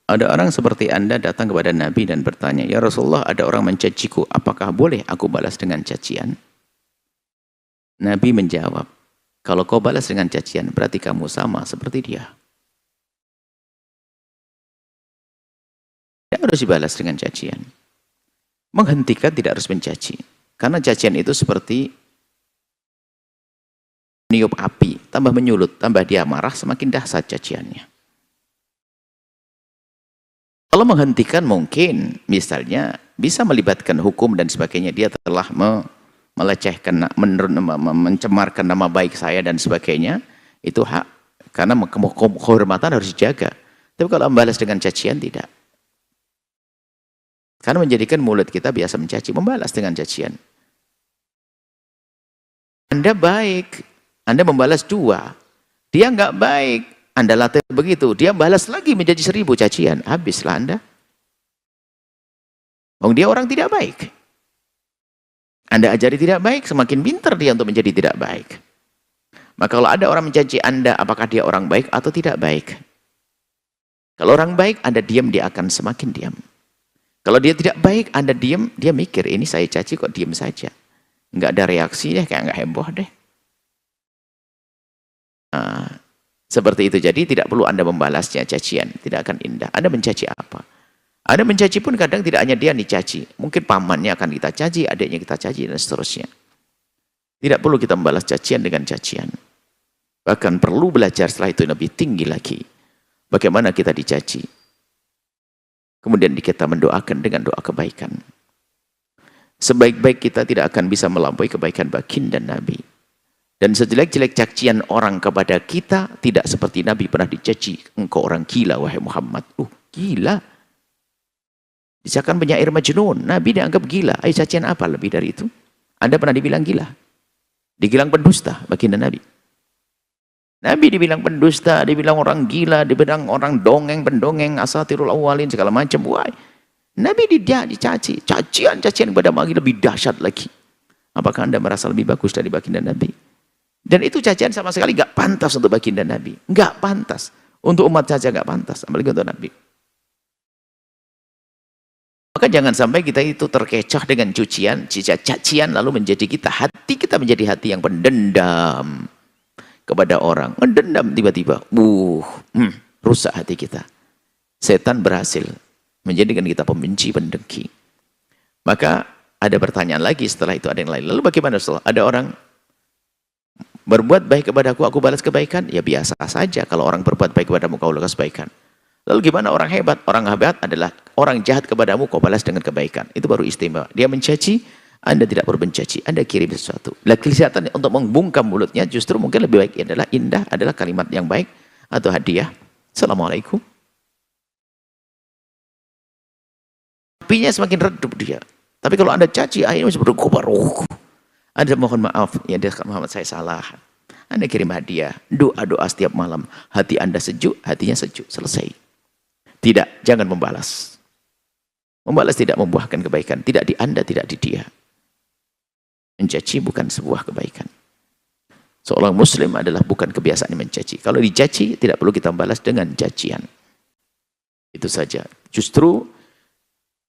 Ada orang seperti Anda datang kepada Nabi dan bertanya, "Ya Rasulullah, ada orang mencaciku, apakah boleh aku balas dengan cacian?" Nabi menjawab, "Kalau kau balas dengan cacian, berarti kamu sama seperti dia." Tidak harus dibalas dengan cacian. Menghentikan tidak harus mencaci. Karena cacian itu seperti niup api, tambah menyulut, tambah dia marah, semakin dahsyat caciannya. Kalau menghentikan mungkin, misalnya bisa melibatkan hukum dan sebagainya, dia telah melecehkan, mencemarkan nama baik saya dan sebagainya, itu hak, karena kehormatan harus dijaga. Tapi kalau membalas dengan cacian, tidak. Karena menjadikan mulut kita biasa mencaci, membalas dengan cacian. Anda baik, Anda membalas 2, dia nggak baik, Anda latih begitu, dia balas lagi menjadi 1000 cacian, habislah Anda. Dia orang tidak baik. Anda ajari tidak baik, semakin pintar dia untuk menjadi tidak baik. Maka kalau ada orang mencaci Anda, apakah dia orang baik atau tidak baik? Kalau orang baik, Anda diam, dia akan semakin diam. Kalau dia tidak baik, Anda diam, dia mikir, ini saya caci kok diam saja. Nggak ada reaksinya, kayak nggak heboh deh. Seperti itu. Jadi tidak perlu Anda membalasnya cacian, tidak akan indah. Anda mencaci apa? Anda mencaci pun kadang tidak hanya dia dicaci, mungkin pamannya akan kita caci, adiknya kita caci, dan seterusnya. Tidak perlu kita membalas cacian dengan cacian. Bahkan perlu belajar setelah itu lebih tinggi lagi. Bagaimana kita dicaci. Kemudian kita mendoakan dengan doa kebaikan. Sebaik-baik kita tidak akan bisa melampaui kebaikan baginda Nabi. Dan sejelek-jelek cacian orang kepada kita, tidak seperti Nabi pernah dicaci. Engkau orang gila, wahai Muhammad. Gila. Misalkan penyair Majnun, Nabi dianggap gila. Ayo cacian apa lebih dari itu? Anda pernah dibilang gila? Dibilang pendusta, baginda Nabi. Nabi dibilang pendusta, dibilang orang gila, dibilang orang dongeng, pendongeng, asatirul awalin, segala macam. Wah, Nabi dicaci. Cacian kepada Nabi lebih dahsyat lagi. Apakah Anda merasa lebih bagus dari baginda Nabi? Dan itu cacian sama sekali nggak pantas untuk baginda Nabi. Nggak pantas. Untuk umat saja nggak pantas. Apalagi untuk Nabi. Maka jangan sampai kita itu terkecoh dengan cacian, lalu menjadi hati kita menjadi hati yang pendendam kepada orang. Mendendam tiba-tiba. Rusak hati kita. Setan berhasil menjadikan kita pembenci, pendengki. Maka ada pertanyaan lagi setelah itu, ada yang lain. Lalu bagaimana Rasulullah? Ada orang berbuat baik kepadaku, aku balas kebaikan? Ya biasa saja kalau orang berbuat baik kepadamu, kau balas kebaikan. Lalu gimana orang hebat? Orang hebat adalah orang jahat kepadamu, kau balas dengan kebaikan. Itu baru istimewa. Dia mencaci, Anda tidak perlu mencaci. Anda kirim sesuatu. Kelihatan untuk membungkam mulutnya, justru mungkin lebih baik adalah indah, adalah kalimat yang baik, atau hadiah. Assalamualaikum. Apinya semakin redup dia. Tapi kalau Anda caci, akhirnya seperti kobar. Anda mohon maaf, ya Muhammad saya salah. Anda kirim hadiah, doa-doa setiap malam. Hati Anda sejuk, hatinya sejuk. Selesai. Tidak, jangan membalas. Membalas tidak membuahkan kebaikan. Tidak di Anda, tidak di dia. Mencaci bukan sebuah kebaikan. Seorang muslim adalah bukan kebiasaan mencaci. Kalau dicaci, tidak perlu kita membalas dengan cacian. Itu saja. Justru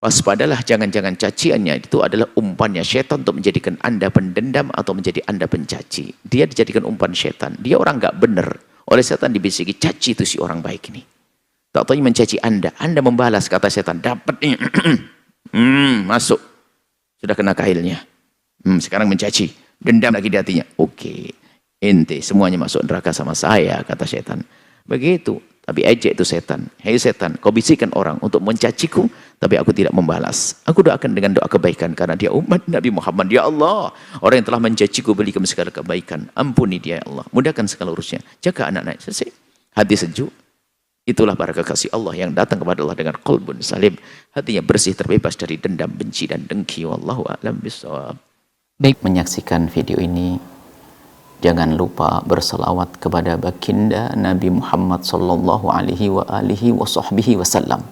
waspadalah, jangan-jangan caciannya itu adalah umpannya syaitan untuk menjadikan Anda pendendam atau menjadi Anda pencaci. Dia dijadikan umpan syaitan. Dia orang nggak benar. Oleh syaitan dibisiki, caci itu si orang baik ini. Tak tahu mencaci Anda. Anda membalas, kata syaitan, dapat nih. Masuk. Sudah kena kailnya. Sekarang mencaci. Dendam lagi di hatinya. Oke. Ente semuanya masuk neraka sama saya, kata syaitan. Begitu. Tapi ejek itu setan. Hei setan, kau bisikan orang untuk mencaciku, tapi aku tidak membalas. Aku doakan dengan doa kebaikan karena dia umat Nabi Muhammad. Ya Allah, orang yang telah mencaciku berikan segala kebaikan. Ampuni dia ya Allah. Mudahkan segala urusnya. Jaga anak-anak. Selesai. Hati sejuk. Itulah para kekasih Allah yang datang kepada Allah dengan qalbun salim. Hatinya bersih, terbebas dari dendam, benci dan dengki. Wallahu a'lam bishawab. Baik, menyaksikan video ini, jangan lupa berselawat kepada baginda Nabi Muhammad sallallahu alaihi wa alihi wa sahbihi wasallam.